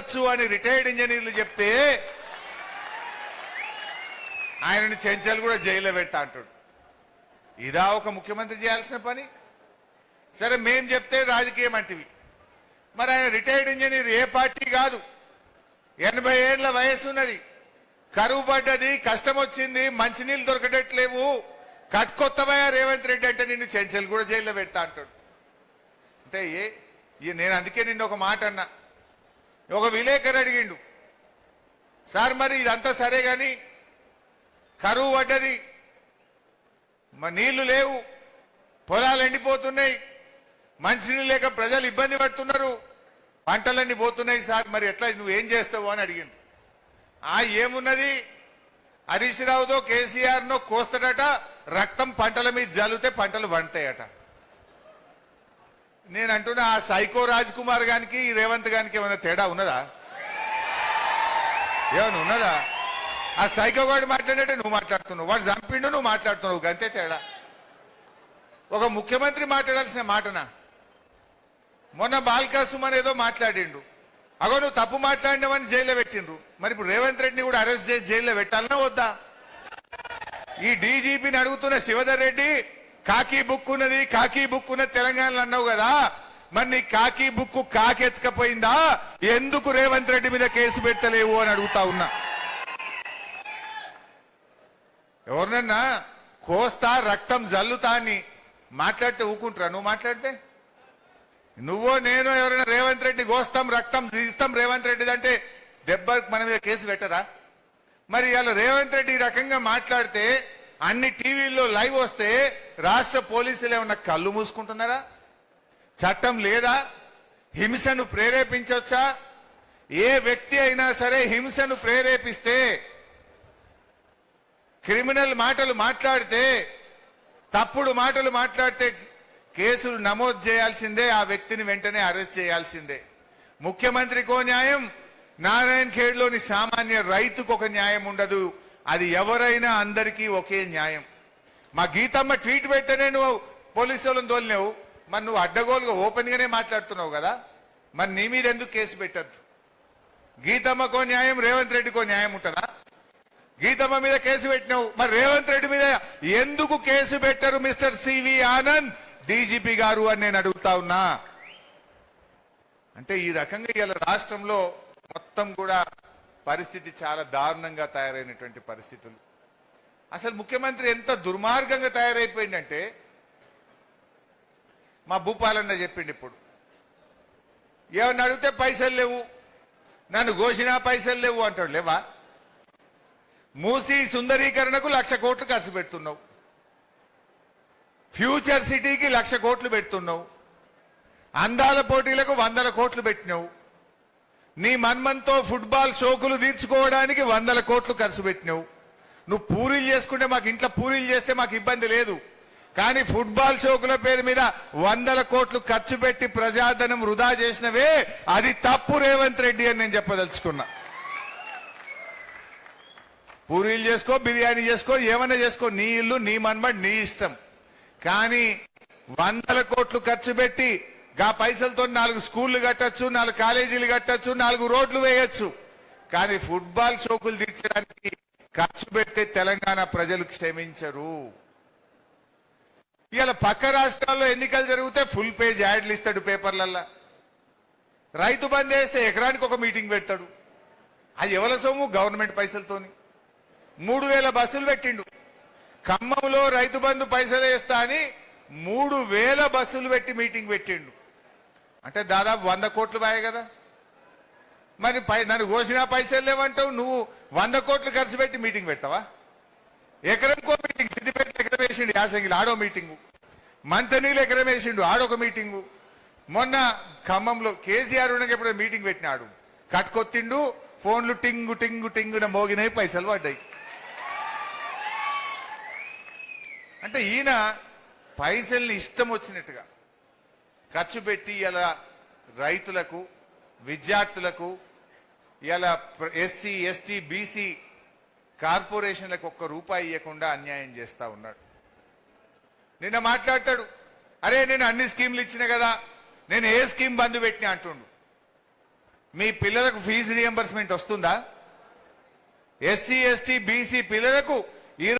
ఉండొచ్చు అని రిటైర్డ్ ఇంజనీర్లు చెప్తే ఆయనని చెంచల్ కూడా జైల్లో పెడతా అంటాడు. ఇదా ఒక ముఖ్యమంత్రి చేయాల్సిన పని? సరే మేం చెప్తే రాజకీయం అంటివి. మరి ఆయన రిటైర్డ్ ఇంజనీర్, ఏ పార్టీ కాదు, 80 ఏళ్ల వయసు ఉన్నది, కరువు పడ్డది, కష్టం వచ్చింది, మంచినీళ్ళు దొరకటట్లేవు, కట్టుకొత్తవయ్యా రేవంత్ రెడ్డి అంటే నిన్ను చెంచల్ కూడా జైల్లో పెడతా అంటాడు. అంటే నేను అందుకే నిన్న ఒక మాట అన్నా. ఒక విలేకరు అడిగిండు, సార్ మరి ఇదంతా సరే గాని కరువు పడ్డది, మరి నీళ్లు లేవు, పొలాలు ఎండిపోతున్నాయి, మంచినీళ్ళు లేక ప్రజలు ఇబ్బంది పడుతున్నారు, పంటలన్నీ పోతున్నాయి సార్, మరి ఎట్లా నువ్వేం చేస్తావు అని అడిగిండు. ఏమున్నది, హరీష్ రావుతో కేసీఆర్నో కోస్తాడట, రక్తం పంటల మీద జల్లితే పంటలు వంటాయట. నేను అంటున్నా, ఆ సైకో రాజ్ కుమార్ గానికి రేవంత్ గానికి ఏమైనా తేడా ఉన్నదా? ఏమైనా ఉన్నదా? ఆ సైకో గాడు మాట్లాడినట్టే నువ్వు మాట్లాడుతున్నావు, వాడు చంపిండు నువ్వు మాట్లాడుతున్నావు, గంతే తేడా. ఒక ముఖ్యమంత్రి మాట్లాడాల్సిన మాటనా? మొన్న బాల్కా సుమన్ ఏదో మాట్లాడిండు, అగో నువ్వు తప్పు మాట్లాడినావని జైల్లో పెట్టిండ్రు. మరి ఇప్పుడు రేవంత్ రెడ్డిని కూడా అరెస్ట్ చేసి జైల్లో పెట్టాలన్నా వద్దా? ఈ డీజీపీని అడుగుతున్న శివధర్ రెడ్డి, కాకి బుక్ ఉన్నది, కాకి బుక్ ఉన్నది తెలంగాణలో అన్నావు కదా, మరి నీ కాకి బుక్ కాకెత్తుకపోయిందా? ఎందుకు రేవంత్ రెడ్డి మీద కేసు పెట్టలేవు అని అడుగుతా ఉన్నా. ఎవరినన్నా కోస్తా రక్తం జల్లుతా అని మాట్లాడితే ఊకుంటారా? నువ్వు మాట్లాడితే నువ్వో నేను ఎవరైనా రేవంత్ రెడ్డి కోస్తాం రక్తం తీస్తాం రేవంత్ రెడ్డి అంటే దెబ్బ మన మీద కేసు పెట్టరా? మరి ఇలా రేవంత్ రెడ్డి ఈ రకంగా మాట్లాడితే అన్ని టీవీల్లో లైవ్ వస్తే రాష్ట్ర పోలీసులు ఏమన్నా కళ్ళు మూసుకుంటున్నారా? చట్టం లేదా? హింసను ప్రేరేపించవచ్చా? ఏ వ్యక్తి అయినా సరే హింసను ప్రేరేపిస్తే, క్రిమినల్ మాటలు మాట్లాడితే, తప్పుడు మాటలు మాట్లాడితే కేసులు నమోదు చేయాల్సిందే, ఆ వ్యక్తిని వెంటనే అరెస్ట్ చేయాల్సిందే. ముఖ్యమంత్రికో న్యాయం, నారాయణ ఖేడ్లోని సామాన్య రైతుకు ఒక న్యాయం ఉండదు. అది ఎవరైనా అందరికీ ఒకే న్యాయం. మా గీతమ్మ ట్వీట్ పెట్టనే నువ్వు పోలీసు వాళ్ళని తోలినావు, మరి నువ్వు అడ్డగోలుగా ఓపెన్ గానే మాట్లాడుతున్నావు కదా, మరి నీ మీద ఎందుకు కేసు పెట్టద్దు? గీతమ్మకో న్యాయం, రేవంత్ రెడ్డికో న్యాయం ఉంటుందా? గీతమ్మ మీద కేసు పెట్టినావు, మరి రేవంత్ రెడ్డి మీద ఎందుకు కేసు పెట్టరు మిస్టర్ సివి ఆనంద్ డీజీపీ గారు అని నేను అడుగుతా ఉన్నా. అంటే ఈ రకంగా ఇలా రాష్ట్రంలో మొత్తం కూడా పరిస్థితి చాలా దారుణంగా తయారైనటువంటి పరిస్థితులు. అసలు ముఖ్యమంత్రి ఎంత దుర్మార్గంగా తయారైపోయిందంటే, మా భూపాలన్న చెప్పిండు, ఇప్పుడు ఏమన్నా అడిగితే పైసలు లేవు, నన్ను ఘోషినా పైసలు లేవు అంటాడు. లేవా? మూసీ సుందరీకరణకు 1,00,000 కోట్లు ఖర్చు పెడుతున్నావు, ఫ్యూచర్ సిటీకి 1,00,000 కోట్లు పెడుతున్నావు, అందాల పోటీలకు 100 కోట్లు పెట్టినావు, నీ మన్మంతో ఫుట్బాల్ షోకులు తీర్చుకోవడానికి 100 కోట్లు ఖర్చు పెట్టినావు. నువ్వు పూరీలు చేసుకుంటే మాకు ఇంట్లో పూరీలు చేస్తే మాకు ఇబ్బంది లేదు, కానీ ఫుట్బాల్ షోకుల పేరు మీద 100 కోట్లు ఖర్చు పెట్టి ప్రజాధనం వృధా చేసినవే, అది తప్పు రేవంత్ రెడ్డి అని నేను చెప్పదలుచుకున్నా. పూరీలు చేసుకో, బిర్యానీ చేసుకో, ఏమన్నా చేసుకో, నీ ఇల్లు నీ మన్మడ్ నీ ఇష్టం. కానీ 100 కోట్లు ఖర్చు పెట్టి గా పైసలతో 4 స్కూళ్లు కట్టచ్చు, 4 కాలేజీలు కట్టచ్చు, 4 రోడ్లు వేయచ్చు. కానీ ఫుట్బాల్ షోకులు తీర్చడానికి ఖర్చు పెడితే తెలంగాణ ప్రజలు క్షమించరు. ఇవాళ పక్క రాష్ట్రాల్లో ఎన్నికలు జరిగితే ఫుల్ పేజ్ యాడ్లు ఇస్తాడు పేపర్లల్లా. రైతు బంద్ వేస్తే ఎకరానికి ఒక మీటింగ్ పెడతాడు. అది ఎవరి సొమ్ము? గవర్నమెంట్ పైసలతోని. 3,000 బస్సులు పెట్టిండు. ఖమ్మంలో రైతు బంధు పైసలు వేస్తా అని 3,000 బస్సులు పెట్టి మీటింగ్ పెట్టిండు. అంటే దాదాపు 100 కోట్లు బాయే కదా. మరి నన్ను కోసినా పైసలు లేవంటావు, నువ్వు 100 కోట్లు ఖర్చు పెట్టి మీటింగ్ పెడతావా? ఎకరంకో మీటింగ్. సిద్దిపేట ఎకరం వేసిండు యాసంగిలు, ఆడో మీటింగు. మంతనీళ్ళు ఎకరం వేసిండు, ఆడొక మీటింగు. మొన్న ఖమ్మంలో కేసీఆర్ ఉండగా ఎప్పుడో మీటింగ్ పెట్టినాడు, కట్టుకొత్తిండు, ఫోన్లు టింగు టింగు టింగున మోగినాయి, పైసలు పడ్డాయి. అంటే ఈయన పైసల్ని ఇష్టం వచ్చినట్టుగా ఖర్చు పెట్టి ఇలా రైతులకు, విద్యార్థులకు, ఇలా ఎస్సీ ఎస్టీ బీసీ కార్పొరేషన్లకు ₹1 ఇవ్వకుండా అన్యాయం చేస్తా ఉన్నాడు. నిన్న మాట్లాడతాడు, అరే నేను అన్ని స్కీమ్లు ఇచ్చిన కదా, నేను ఏ స్కీమ్ బంద్ పెట్టినా అంటుండు. మీ పిల్లలకు ఫీజు రియంబర్స్మెంట్ వస్తుందా? ఎస్సీ ఎస్టీ బీసీ పిల్లలకు